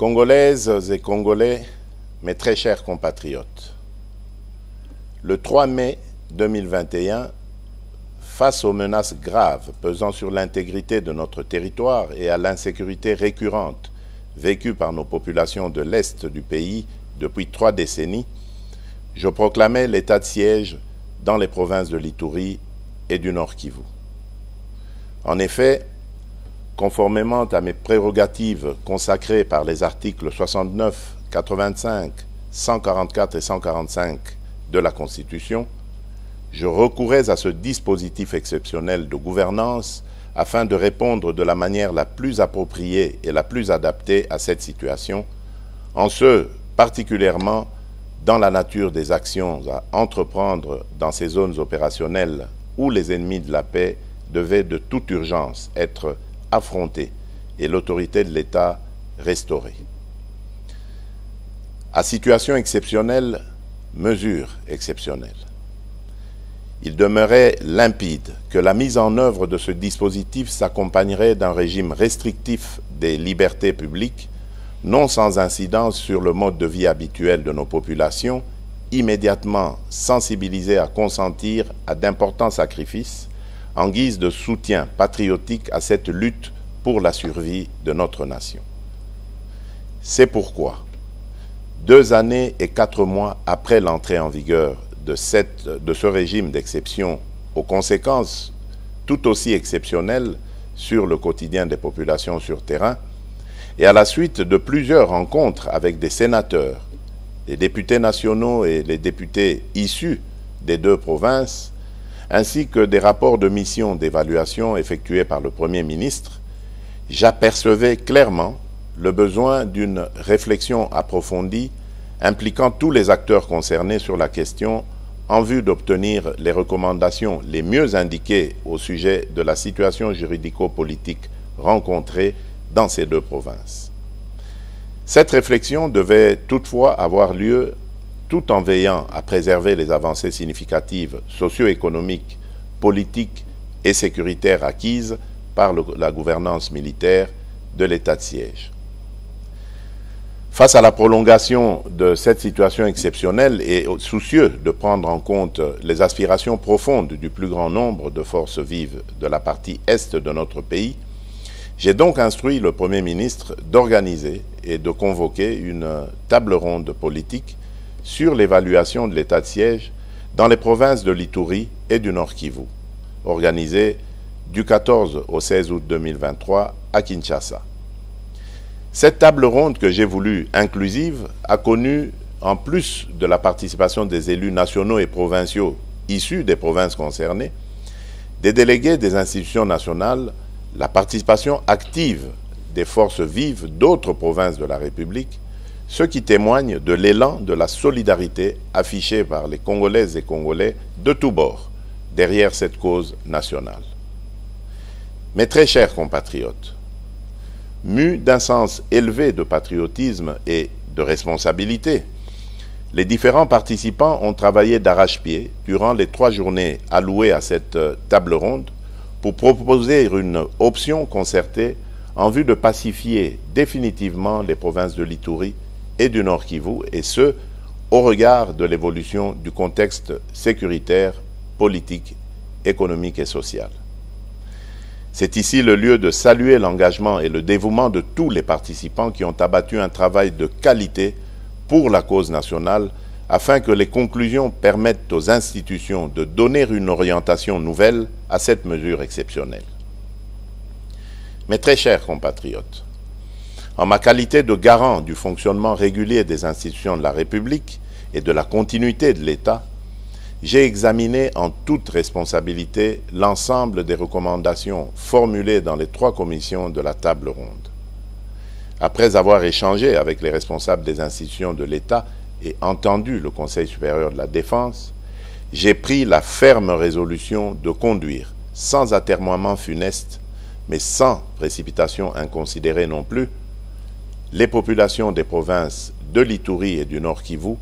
Congolaises et Congolais, mes très chers compatriotes, le 3 mai 2021, face aux menaces graves pesant sur l'intégrité de notre territoire et à l'insécurité récurrente vécue par nos populations de l'Est du pays depuis 3 décennies, je proclamais l'état de siège dans les provinces de l'Ituri et du Nord Kivu. En effet, conformément à mes prérogatives consacrées par les articles 69, 85, 144 et 145 de la Constitution, je recourais à ce dispositif exceptionnel de gouvernance afin de répondre de la manière la plus appropriée et la plus adaptée à cette situation, en ce particulièrement dans la nature des actions à entreprendre dans ces zones opérationnelles où les ennemis de la paix devaient de toute urgence être affrontés et l'autorité de l'État restaurée. À situation exceptionnelle, mesure exceptionnelle. Il demeurait limpide que la mise en œuvre de ce dispositif s'accompagnerait d'un régime restrictif des libertés publiques, non sans incidence sur le mode de vie habituel de nos populations, immédiatement sensibilisées à consentir à d'importants sacrifices en guise de soutien patriotique à cette lutte pour la survie de notre nation. C'est pourquoi, 2 années et 4 mois après l'entrée en vigueur de ce régime d'exception, aux conséquences tout aussi exceptionnelles sur le quotidien des populations sur terrain, et à la suite de plusieurs rencontres avec des sénateurs, les députés nationaux et les députés issus des 2 provinces, ainsi que des rapports de mission d'évaluation effectués par le Premier ministre, j'apercevais clairement le besoin d'une réflexion approfondie impliquant tous les acteurs concernés sur la question en vue d'obtenir les recommandations les mieux indiquées au sujet de la situation juridico-politique rencontrée dans ces 2 provinces. Cette réflexion devait toutefois avoir lieu tout en veillant à préserver les avancées significatives socio-économiques, politiques et sécuritaires acquises par la gouvernance militaire de l'état de siège. Face à la prolongation de cette situation exceptionnelle et soucieux de prendre en compte les aspirations profondes du plus grand nombre de forces vives de la partie est de notre pays, j'ai donc instruit le Premier ministre d'organiser et de convoquer une table ronde politique sur l'évaluation de l'état de siège dans les provinces de l'Ituri et du Nord Kivu, organisée du 14 au 16 août 2023 à Kinshasa. Cette table ronde que j'ai voulu inclusive a connu, en plus de la participation des élus nationaux et provinciaux issus des provinces concernées, des délégués des institutions nationales, la participation active des forces vives d'autres provinces de la République, ce qui témoigne de l'élan de la solidarité affichée par les Congolaises et Congolais de tous bords derrière cette cause nationale. Mes très chers compatriotes, mus d'un sens élevé de patriotisme et de responsabilité, les différents participants ont travaillé d'arrache-pied durant les 3 journées allouées à cette table ronde pour proposer une option concertée en vue de pacifier définitivement les provinces de l'Ituri et du Nord Kivu, et ce, au regard de l'évolution du contexte sécuritaire, politique, économique et social. C'est ici le lieu de saluer l'engagement et le dévouement de tous les participants qui ont abattu un travail de qualité pour la cause nationale afin que les conclusions permettent aux institutions de donner une orientation nouvelle à cette mesure exceptionnelle. Mes très chers compatriotes, en ma qualité de garant du fonctionnement régulier des institutions de la République et de la continuité de l'État, j'ai examiné en toute responsabilité l'ensemble des recommandations formulées dans les 3 commissions de la table ronde. Après avoir échangé avec les responsables des institutions de l'État et entendu le Conseil supérieur de la Défense, j'ai pris la ferme résolution de conduire, sans atermoiement funeste, mais sans précipitation inconsidérée non plus, les populations des provinces de l'Ituri et du Nord Kivu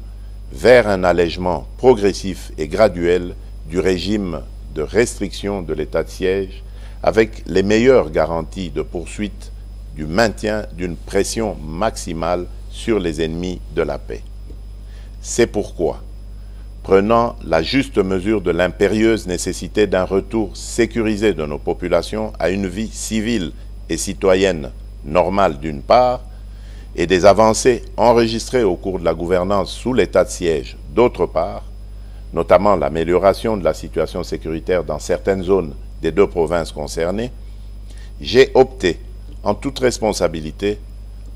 vers un allègement progressif et graduel du régime de restriction de l'état de siège avec les meilleures garanties de poursuite du maintien d'une pression maximale sur les ennemis de la paix. C'est pourquoi, prenant la juste mesure de l'impérieuse nécessité d'un retour sécurisé de nos populations à une vie civile et citoyenne normale d'une part, et des avancées enregistrées au cours de la gouvernance sous l'état de siège d'autre part, notamment l'amélioration de la situation sécuritaire dans certaines zones des deux provinces concernées, j'ai opté, en toute responsabilité,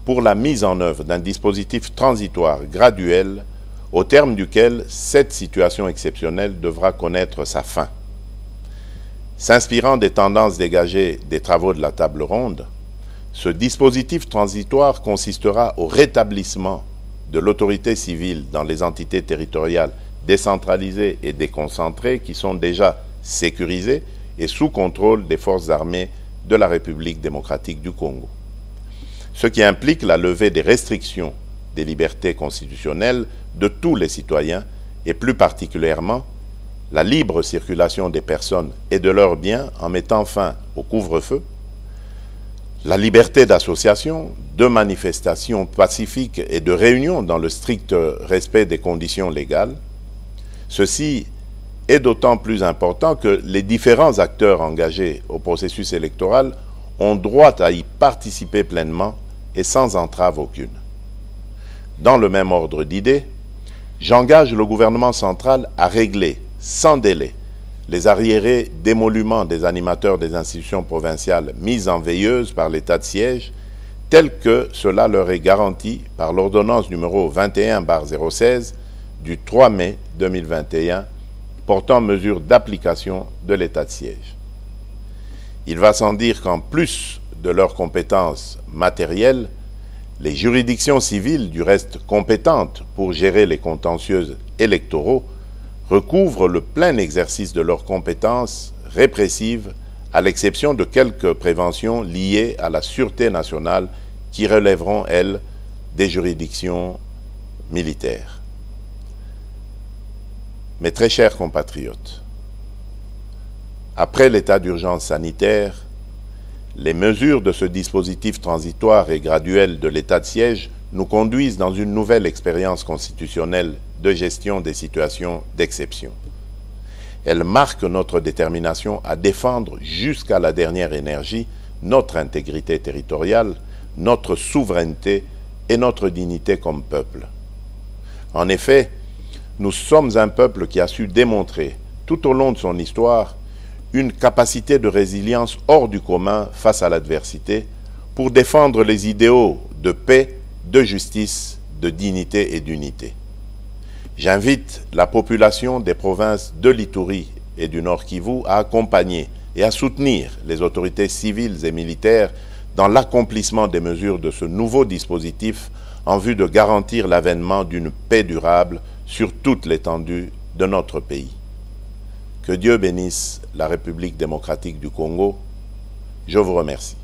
pour la mise en œuvre d'un dispositif transitoire graduel au terme duquel cette situation exceptionnelle devra connaître sa fin. S'inspirant des tendances dégagées des travaux de la table ronde, ce dispositif transitoire consistera au rétablissement de l'autorité civile dans les entités territoriales décentralisées et déconcentrées qui sont déjà sécurisées et sous contrôle des forces armées de la République démocratique du Congo. Ce qui implique la levée des restrictions des libertés constitutionnelles de tous les citoyens et plus particulièrement la libre circulation des personnes et de leurs biens en mettant fin au couvre-feu, la liberté d'association, de manifestation pacifique et de réunion dans le strict respect des conditions légales. Ceci est d'autant plus important que les différents acteurs engagés au processus électoral ont droit à y participer pleinement et sans entrave aucune. Dans le même ordre d'idées, j'engage le gouvernement central à régler sans délai les arriérés d'émoluments des animateurs des institutions provinciales mises en veilleuse par l'état de siège, tel que cela leur est garanti par l'ordonnance numéro 21/016 du 3 mai 2021 portant mesures d'application de l'état de siège. Il va sans dire qu'en plus de leurs compétences matérielles, les juridictions civiles, du reste compétentes pour gérer les contentieux électoraux, recouvrent le plein exercice de leurs compétences répressives, à l'exception de quelques préventions liées à la sûreté nationale qui relèveront, elles, des juridictions militaires. Mes très chers compatriotes, après l'état d'urgence sanitaire, les mesures de ce dispositif transitoire et graduel de l'état de siège nous conduisent dans une nouvelle expérience constitutionnelle de gestion des situations d'exception. Elles marquent notre détermination à défendre jusqu'à la dernière énergie notre intégrité territoriale, notre souveraineté et notre dignité comme peuple. En effet, nous sommes un peuple qui a su démontrer, tout au long de son histoire, une capacité de résilience hors du commun face à l'adversité pour défendre les idéaux de paix, de justice, de dignité et d'unité. J'invite la population des provinces de l'Ituri et du Nord Kivu à accompagner et à soutenir les autorités civiles et militaires dans l'accomplissement des mesures de ce nouveau dispositif en vue de garantir l'avènement d'une paix durable sur toute l'étendue de notre pays. Que Dieu bénisse la République démocratique du Congo. Je vous remercie.